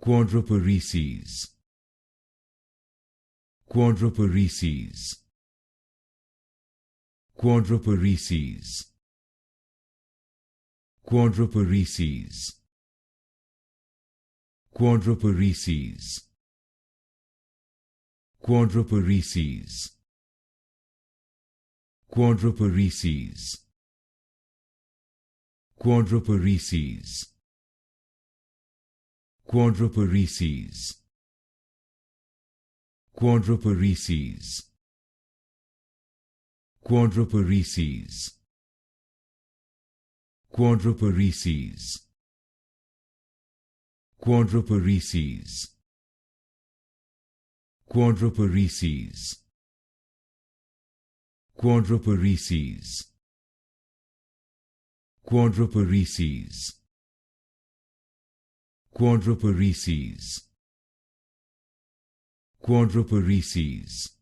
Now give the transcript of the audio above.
Quadripareses. Quadripareses. Quadripareses. Quadripareses. Quadripareses. Quadripareses. Quadripareses. Quadripareses. Quadripareses. Quadripareses. Quadripareses. Quadripareses. Quadripareses. Quadripareses. Quadripareses. Quadripareses. Quadripareses. Quadripareses.